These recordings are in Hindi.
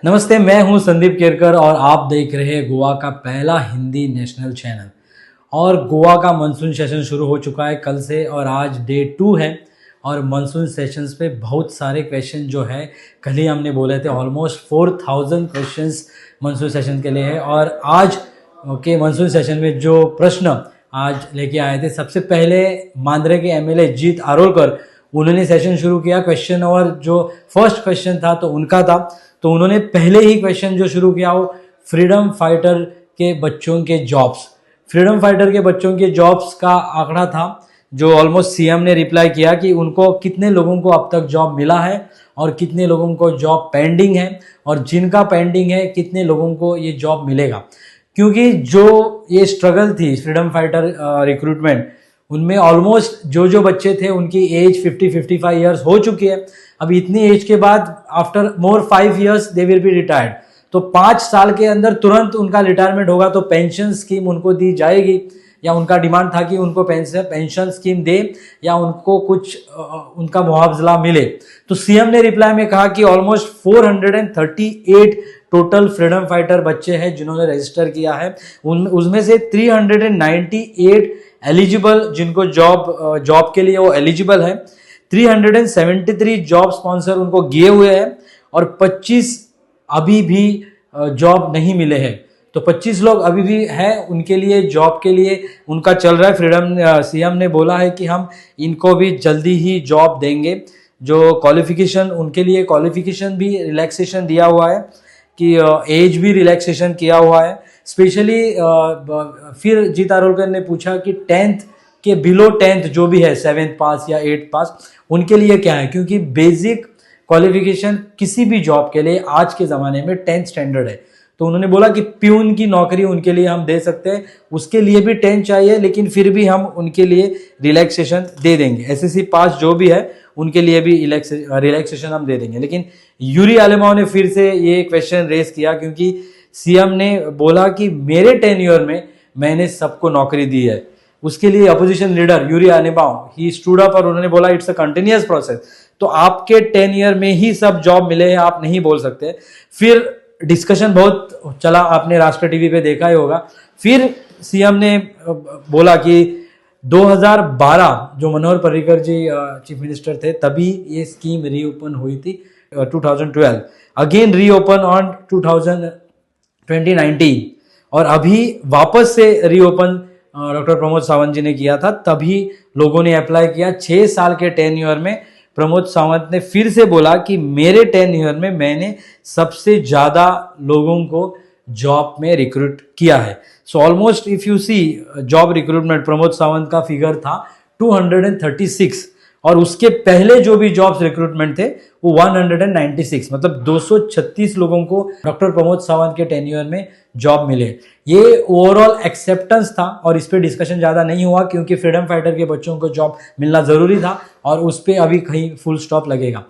नमस्ते, मैं हूं संदीप केरकर और आप देख रहे हैं गोवा का पहला हिंदी नेशनल चैनल। और गोवा का मानसून सेशन शुरू हो चुका है कल से और आज डे 2 है। और मानसून सेशंस पे बहुत सारे क्वेश्चन जो है कल ही हमने बोले थे, ऑलमोस्ट 4000 क्वेश्चंस मानसून सेशन के लिए है। और आज के मानसून सेशन में जो प्रश्न आज लेके आए थे, सबसे पहले मांद्रे के एमएलए जीत आरोलकर, उन्होंने सेशन शुरू किया। क्वेश्चन और जो फर्स्ट क्वेश्चन था तो उनका था, तो उन्होंने पहले ही क्वेश्चन जो शुरू किया वो फ्रीडम फाइटर के बच्चों के जॉब्स, फ्रीडम फाइटर के बच्चों के जॉब्स का आंकड़ा था, जो ऑलमोस्ट सीएम ने रिप्लाई किया कि उनको कितने लोगों को अब तक जॉब मिला है और कितने लोगों को जॉब पेंडिंग है, और जिनका पेंडिंग है कितने लोगों को ये जॉब मिलेगा। क्योंकि जो ये स्ट्रगल थी फ्रीडम फाइटर रिक्रूटमेंट, उनमें ऑलमोस्ट जो बच्चे थे उनकी एज 50-55 ईयर्स हो चुकी है। अभी इतनी एज के बाद after more 5 years they will be retired, तो 5 साल के अंदर तुरंत उनका रिटायरमेंट होगा, तो पेंशन स्कीम उनको दी जाएगी, या उनका डिमांड था कि उनको पेंशन स्कीम दे या उनको कुछ उनका मुआवजा मिले। तो सीएम ने रिप्लाई में कहा कि ऑलमोस्ट 438 टोटल फ्रीडम फाइटर बच्चे हैं जिन्होंने रजिस्टर किया है, उसमें से 398 एलिजिबल, जिनको जॉब के लिए वो एलिजिबल है, 373 जॉब स्पॉन्सर उनको किए हुए हैं, और 25 अभी भी जॉब नहीं मिले हैं। तो 25 लोग अभी भी हैं, उनके लिए जॉब के लिए उनका चल रहा है। फ्रीडम सीएम ने बोला है कि हम इनको भी जल्दी ही जॉब देंगे। जो क्वालिफिकेशन, उनके लिए क्वालिफिकेशन भी रिलैक्सेशन दिया हुआ है कि एज भी रिलैक्सेशन किया हुआ है। स्पेशली फिर जीत आरोलकर ने पूछा कि 10th के बिलो 10th जो भी है, 7th पास या 8th पास, उनके लिए क्या है, क्योंकि बेसिक क्वालिफिकेशन किसी भी जॉब के लिए आज के ज़माने में 10th स्टैंडर्ड है। तो उन्होंने बोला कि प्यून की नौकरी उनके लिए हम दे सकते हैं, उसके लिए भी 10th चाहिए, लेकिन फिर भी हम उनके लिए रिलैक्सेशन दे देंगे। एसएससी पास जो भी है उनके लिए भी रिलैक्सेशन हम दे देंगे। लेकिन यूरी आलेमाओ ने फिर से ये क्वेश्चन रेस किया, क्योंकि सीएम ने बोला कि मेरे टेन्योर में मैंने सबको नौकरी दी है। उसके लिए अपोजिशन लीडर यूरी आलेमाओ ही स्टूड अप और उन्होंने बोला इट्स अ कंटिन्यूअस प्रोसेस, तो आपके 10 ईयर में ही सब जॉब मिले हैं, आप नहीं बोल सकते। फिर डिस्कशन बहुत चला, आपने राष्ट्र टीवी पे देखा ही होगा। फिर सीएम ने बोला कि 2012 जो मनोहर पर्रिकर जी चीफ मिनिस्टर थे, तभी ये स्कीम रीओपन हुई थी। 2012 अगेन रीओपन ऑन 2019, और अभी वापस से रीओपन डॉक्टर प्रमोद सावंत जी ने किया था, तभी लोगों ने अप्लाई किया। 6 साल के 10 ईयर में प्रमोद सावंत ने फिर से बोला कि मेरे 10 ईयर में मैंने सबसे ज्यादा लोगों को जॉब में रिक्रूट किया है। So almost if you see job recruitment, Pramod Sawant का फिगर था 236, और उसके पहले जो भी जॉब्स रिक्रूटमेंट थे वो 196, मतलब 236 लोगों को डॉक्टर प्रमोद सावंत के टेन्योर में जॉब मिले। ये ओवरऑल एक्सेप्टेंस था और इस पे डिस्कशन ज़्यादा नहीं हुआ, क्योंकि फ्रीडम फाइटर के बच्चों को जॉब मिलना ज़रूरी था और उस पर अभी कहीं फुल स्टॉप लगेगा।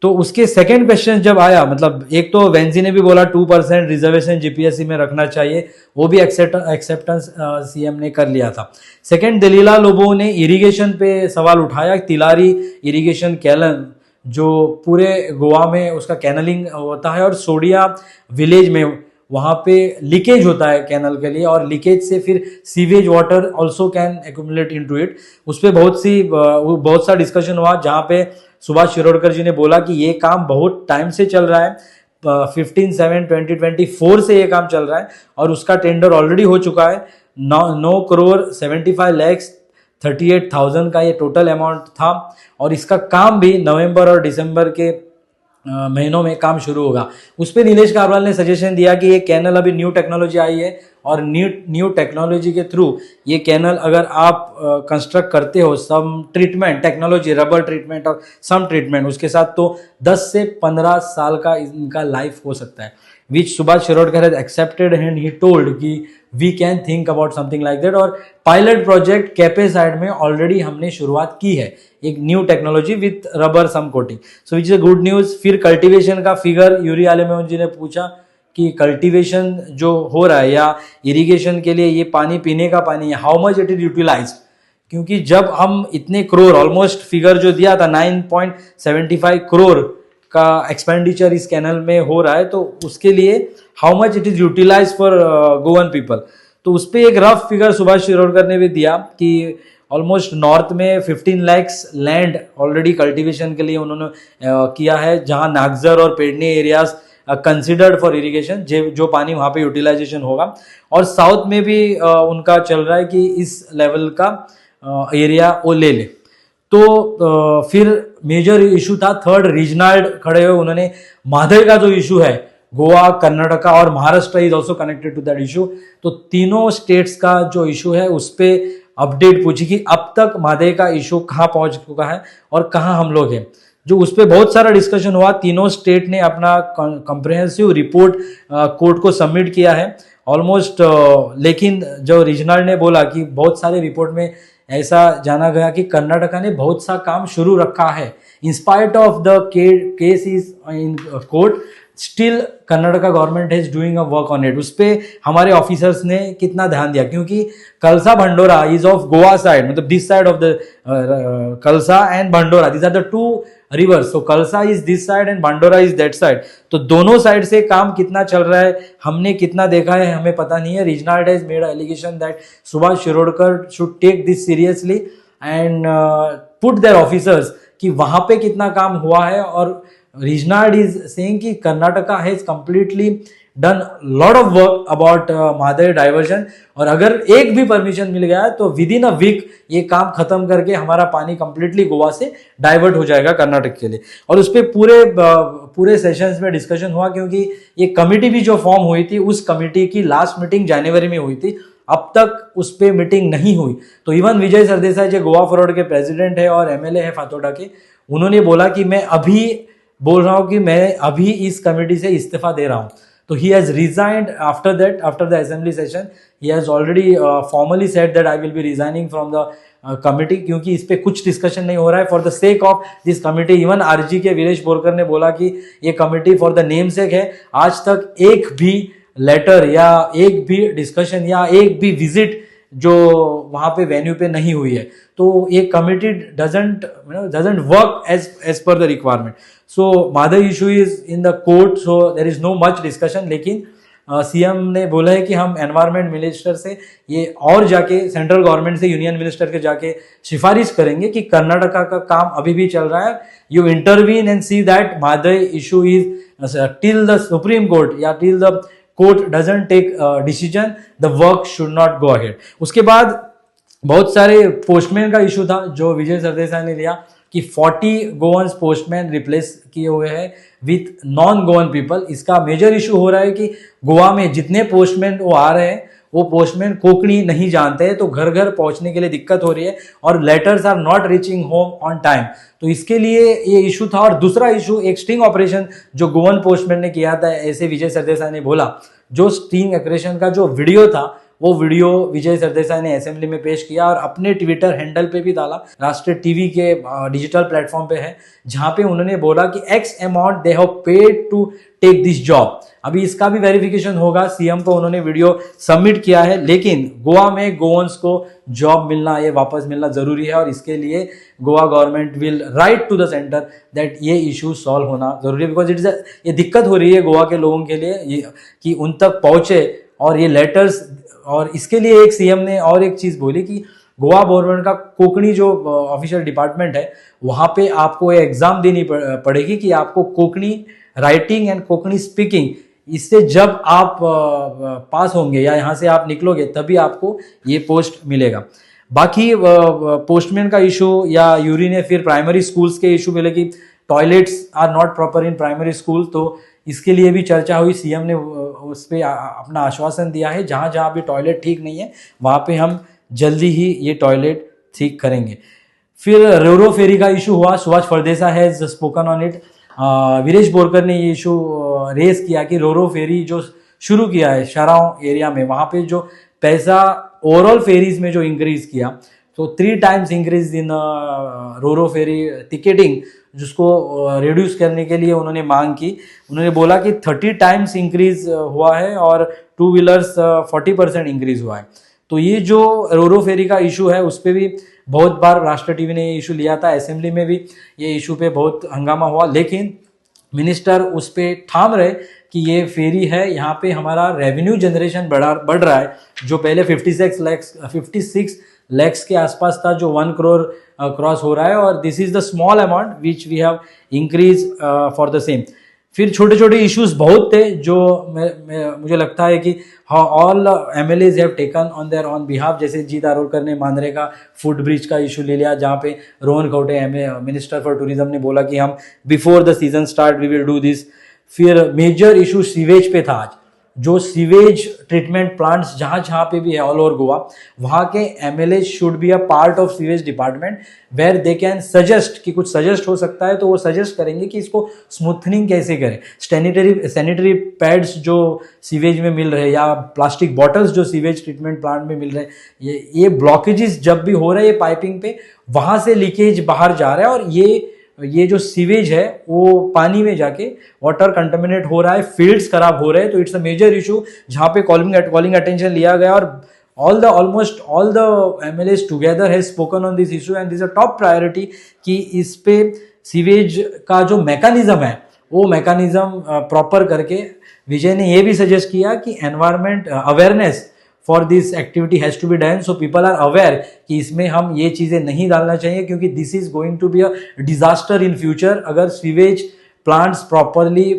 तो उसके सेकेंड क्वेश्चन जब आया, मतलब एक तो वेंजी ने भी बोला 2% रिजर्वेशन जीपीएससी में रखना चाहिए, वो भी एक्सेप्टेंस सीएम ने कर लिया था। सेकेंड, दलीला लोबो ने इरिगेशन पे सवाल उठाया। तिलारी इरिगेशन कैनल जो पूरे गोवा में उसका कैनलिंग होता है, और सोडिया विलेज में वहाँ पे लीकेज होता है कैनल के लिए, और लीकेज से फिर sewage water also can accumulate into it. उस पर बहुत सा डिस्कशन हुआ, जहाँ पे सुभाष शिरोडकर जी ने बोला कि ये काम बहुत टाइम से चल रहा है, 15/7/2024 से ये काम चल रहा है, और उसका टेंडर ऑलरेडी हो चुका है। 9,75,38,000 का ये टोटल अमाउंट था, और इसका काम भी नवंबर और दिसंबर के महीनों में काम शुरू होगा। उस पर नीलेश काब्राल ने सजेशन दिया कि ये कैनल अभी न्यू टेक्नोलॉजी आई है, और न्यू टेक्नोलॉजी के थ्रू ये कैनल अगर आप कंस्ट्रक्ट करते हो, some treatment technology, rubber treatment और सम ट्रीटमेंट उसके साथ, तो 10 से 15 साल का इनका लाइफ हो सकता है। Which Subhash Shirodkar has accepted and he told कि we can think about something like that. और पायलट प्रोजेक्ट कैपे साइड में ऑलरेडी हमने शुरुआत की है, एक new technology with rubber some coating, so which is a good news. फिर कल्टीवेशन का फिगर यूरी आलेमाओ जी ने पूछा कि कल्टीवेशन जो हो रहा है या इरिगेशन के लिए ये पानी पीने का पानी है, how much it is utilized, क्योंकि जब हम इतने करोड़, ऑलमोस्ट फिगर जो दिया था 9.75 करोड़ का एक्सपेंडिचर इस कैनल में हो रहा है, तो उसके लिए how much it is utilize for Goan people. तो उस पर एक रफ फिगर सुभाष शिरोडकर ने भी दिया कि ऑलमोस्ट नॉर्थ में 15 लैक्स लैंड ऑलरेडी कल्टीवेशन के लिए उन्होंने किया है, जहां नागजर और पेडनी एरियाज कंसिडर्ड फॉर इरिगेशन, जो पानी वहां पे यूटिलाइजेशन होगा। और साउथ में भी उनका चल रहा है कि इस लेवल का एरिया वो ले ले। तो फिर मेजर इशू था थर्ड, रीजनल खड़े हुए उन्होंने माधे का जो इशू है, गोवा, कर्नाटका और Maharashtra is also connected to that issue. तो तीनों स्टेट्स का जो इशू है उस पर अपडेट पूछी कि अब तक माधे का इशू कहाँ पहुंच चुका है और कहाँ हम लोग हैं। जो उस पर बहुत सारा डिस्कशन हुआ। तीनों स्टेट ने अपना कंप्रिहेंसिव रिपोर्ट कोर्ट को सबमिट किया है ऑलमोस्ट। लेकिन जो रीजनल ने बोला कि बहुत सारे रिपोर्ट में ऐसा जाना गया कि कर्नाटका ने बहुत सा काम शुरू रखा है, in spite of the case is in court, still Karnataka government is doing a work on it. उस पर हमारे ऑफिसर्स ने कितना ध्यान दिया, क्योंकि Kalsa Bhandora is of Goa side, मतलब this side of the Kalsa and Bhandora, this are the two rivers. So Kalsa is this side and Bhandora is that side. तो दोनों साइड से काम कितना चल रहा है, हमने कितना देखा है, हमें पता नहीं है। Regional has made allegation that Subhash Shirodkar should take this seriously and put their officers कि वहां पे कितना काम हुआ है। और Rijnad is saying कि Karnataka has completely done lot of work about Mahadev diversion, और अगर एक भी परमिशन मिल गया तो विद इन अ वीक ये काम खत्म करके हमारा पानी कंप्लीटली गोवा से डाइवर्ट हो जाएगा कर्नाटक के लिए। और उस पर पूरे सेशंस में डिस्कशन हुआ, क्योंकि ये कमिटी भी जो फॉर्म हुई थी, उस कमिटी की लास्ट मीटिंग जनवरी में हुई थी, अब तक उस पर मीटिंग नहीं हुई। तो इवन विजय सरदेसाई जो गोवा फॉरवर्ड के प्रेसिडेंट है और एमएलए है फातोडा के, उन्होंने बोला कि मैं अभी बोल रहा हूं कि मैं अभी इस कमेटी से इस्तीफा दे रहा हूं। तो he has resigned after that, after the assembly session he has already formally said that I will be resigning from the committee, क्योंकि इस पे कुछ डिस्कशन नहीं हो रहा है for the sake of this committee. Even RG के वीरेश बोरकर ने बोला कि ये committee for the name sake है, आज तक एक भी लेटर या एक भी डिस्कशन या एक भी विजिट जो वहां पे वेन्यू पे नहीं हुई है। तो ये committee doesn't work as per the requirement. So Madhav issue is in the court, so there is no much discussion. लेकिन सीएम ने बोला है कि हम एनवायरमेंट मिनिस्टर से ये और जाके सेंट्रल गवर्नमेंट से यूनियन मिनिस्टर के जाके सिफारिश करेंगे कि कर्नाटका का काम अभी भी चल रहा है, you intervene and see that Mhadei issue is till the Supreme Court या till the court doesn't take decision, the work should not go ahead. उसके बाद बहुत सारे पोस्टमैन का इशू था जो विजय सरदेसाई ने लिया कि 40 गोवंस पोस्टमैन रिप्लेस किए हुए हैं विथ नॉन गोवन पीपल। इसका मेजर इशू हो रहा है कि गोवा में जितने पोस्टमैन वो आ रहे हैं वो पोस्टमैन कोंकणी नहीं जानते हैं, तो घर घर पहुंचने के लिए दिक्कत हो रही है और letters are not reaching home on time. तो इसके लिए ये इशू था। और दूसरा इशू एक स्टिंग ऑपरेशन जो गोवन पोस्टमैन ने किया था, ऐसे विजय सरदेसाई ने बोला। जो स्टिंग ऑपरेशन का जो वीडियो था वो वीडियो विजय सरदेसाई ने असेंबली में पेश किया और अपने ट्विटर हैंडल पे भी डाला, राष्ट्रीय टीवी के डिजिटल प्लेटफॉर्म पे है, जहां पे उन्होंने बोला कि X amount they have paid to take this job. अभी इसका भी वेरिफिकेशन होगा, सीएम को उन्होंने वीडियो सबमिट किया है। लेकिन गोवा में गोवंस को जॉब मिलना, ये वापस मिलना जरूरी है और इसके लिए Goa government will write to the centre that ये इशू सॉल्व होना जरूरी है, बिकॉज इट इज ये दिक्कत हो रही है गोवा के लोगों के लिए कि उन तक पहुंचे और ये लेटर्स। और इसके लिए एक सीएम ने और एक चीज बोली कि गोवा गवर्नमेंट का कोंकणी जो ऑफिशियल डिपार्टमेंट है वहां पे आपको एग्जाम देनी पड़ेगी कि आपको Konkani writing and Konkani speaking, इससे जब आप पास होंगे या यहाँ से आप निकलोगे तभी आपको ये पोस्ट मिलेगा। बाकी पोस्टमैन का इशू या यूरी ने फिर प्राइमरी स्कूल्स के इशू मिले कि toilets are not proper in primary school, तो इसके लिए भी चर्चा हुई। सीएम ने उस पर अपना आश्वासन दिया है जहाँ जहाँ भी टॉयलेट ठीक नहीं है वहाँ पे हम जल्दी ही ये टॉयलेट ठीक करेंगे। फिर रोरो फेरी का इशू हुआ, Subhash Phaldesai has spoken on it. Viresh Borkar ने ये इशू रेस किया कि रोरो फेरी जो शुरू किया है शराव एरिया में, वहाँ पे जो पैसा ओवरऑल फेरीज में जो इंक्रीज किया, तो 3 times increase in roro ferry ticketing, जिसको रिड्यूस करने के लिए उन्होंने मांग की। उन्होंने बोला कि 30 times इंक्रीज हुआ है और 2 व्हीलर्स 40% इंक्रीज हुआ है। तो ये जो रोरो फेरी का इशू है उस पर भी बहुत बार राष्ट्रीय टीवी ने ये इशू लिया था, असेंबली में भी ये इशू पे बहुत हंगामा हुआ। लेकिन मिनिस्टर उस पे ठाम रहे कि ये फेरी है, यहाँ पे हमारा रेवेन्यू जनरेशन बढ़ रहा है, जो पहले 56 लैक्स के आसपास था, जो 1 करोड़ क्रॉस हो रहा है, और this is the small amount which we have increase for the same. फिर छोटे छोटे इश्यूज बहुत थे जो मुझे लगता है कि all MLAs have taken on their on behalf, जैसे जी दारोलकर ने मांद्रेगा फुट ब्रिज का इशू ले लिया, जहाँ पे Rohan Khaunte minister for tourism ने बोला कि हम before the season start we will do this. फिर मेजर इशू सीवेज पे था आज, जो सीवेज ट्रीटमेंट प्लांट्स जहाँ जहाँ पे भी है ऑल ओवर गोवा, वहाँ के MLA should be a part of sewage department where they can suggest कि कुछ सजेस्ट हो सकता है तो वो सजेस्ट करेंगे कि इसको स्मूथनिंग कैसे करें। सैनिटरी पैड्स जो सीवेज में मिल रहे या प्लास्टिक बॉटल्स जो सीवेज ट्रीटमेंट प्लांट में मिल रहे हैं, ये ब्लॉकेजेस जब भी हो रहे हैं पाइपिंग पे, वहाँ से लीकेज बाहर जा रहा है, और ये जो सीवेज है वो पानी में जाके वाटर कंटामिनेट हो रहा है, फील्ड्स खराब हो रहे हैं। तो इट्स अ मेजर इशू जहाँ पे कॉलिंग अटेंशन लिया गया, और almost all the MLAs together has spoken on this issue and this a top priority कि इस पे सीवेज का जो मैकेनिज्म है वो मैकेनिज्म प्रॉपर करके। विजय ने ये भी सजेस्ट किया कि environment awareness for this activity has to be done, so people are aware कि इसमें हम ये चीज़ें नहीं डालना चाहिए, क्योंकि this is going to be a disaster in future अगर सीवेज प्लांट्स प्रॉपरली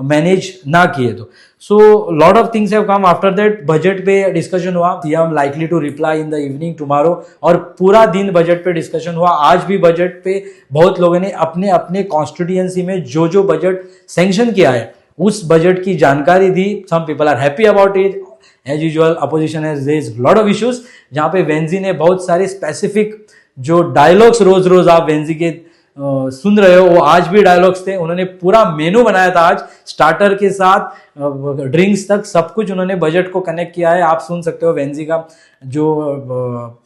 मैनेज ना किए तो। So lot of things have come after that. Budget पे डिस्कशन हुआ, CM likely to reply in the evening tomorrow, और पूरा दिन बजट पे डिस्कशन हुआ। आज भी बजट पे बहुत लोगों ने अपने अपने कॉन्स्टिट्यूएंसी में जो जो बजट सैंक्शन किया है उस बजट की जानकारी दी। Some people are happy about it. As usual opposition has raised lot of issues, जहाँ पे वेंजी ने बहुत सारे स्पेसिफिक जो डायलॉग्स रोज रोज आप वेंजी के सुन रहे हो, वो आज भी डायलॉग्स थे। उन्होंने पूरा मेनू बनाया था आज, स्टार्टर के साथ ड्रिंक्स तक सब कुछ उन्होंने बजट को कनेक्ट किया है। आप सुन सकते हो वेंजी का जो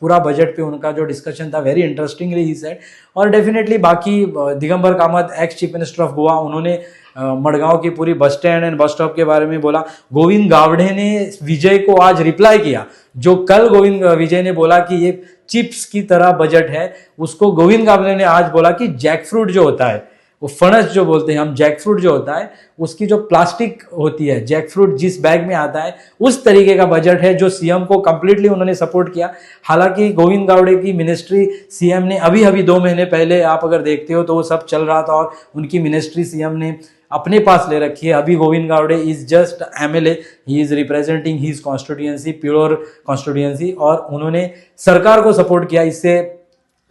पूरा बजट पे उनका जो डिस्कशन था, वेरी इंटरेस्टिंगली ही सेड। और डेफिनेटली बाकी Digambar Kamat ex chief minister of Goa, उन्होंने मडगांव की पूरी bus stand and bus stop के बारे में बोला। गोविंद गावड़े ने विजय को आज रिप्लाई किया, जो कल गोविंद विजय ने बोला कि ये चिप्स की तरह बजट है, उसको गोविंद गावड़े ने आज बोला कि जैक फ्रूट जो होता है, वो फणस जो बोलते हैं हम, जैक फ्रूट जो होता है उसकी जो प्लास्टिक होती है, जैक फ्रूट जिस बैग में आता है उस तरीके का बजट है, जो सीएम को कंप्लीटली उन्होंने सपोर्ट किया। हालांकि गोविंद गावड़े की मिनिस्ट्री सीएम ने अभी 2 महीने पहले आप अगर देखते हो तो वो सब चल रहा था, और उनकी मिनिस्ट्री सीएम ने अपने पास ले रखी है। अभी Govind Gawade is just MLA, he is representing his constituency, pure constituency, और उन्होंने सरकार को सपोर्ट किया। इससे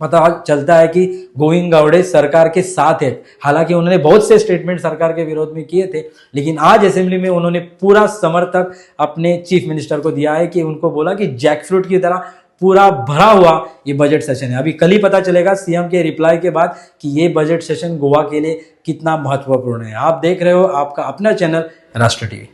पता चलता है कि गोविंद गावड़े सरकार के साथ है। हालांकि उन्होंने बहुत से स्टेटमेंट सरकार के विरोध में किए थे, लेकिन आज असेंबली में उन्होंने पूरा समर्थक अपने चीफ मिनिस्टर को दिया है, कि उनको बोला कि जैक फ्रूट की तरह पूरा भरा हुआ ये बजट सेशन है। अभी कल ही पता चलेगा सीएम के रिप्लाई के बाद कि ये बजट सेशन गोवा के लिए कितना महत्वपूर्ण है। आप देख रहे हो आपका अपना चैनल राष्ट्र टीवी।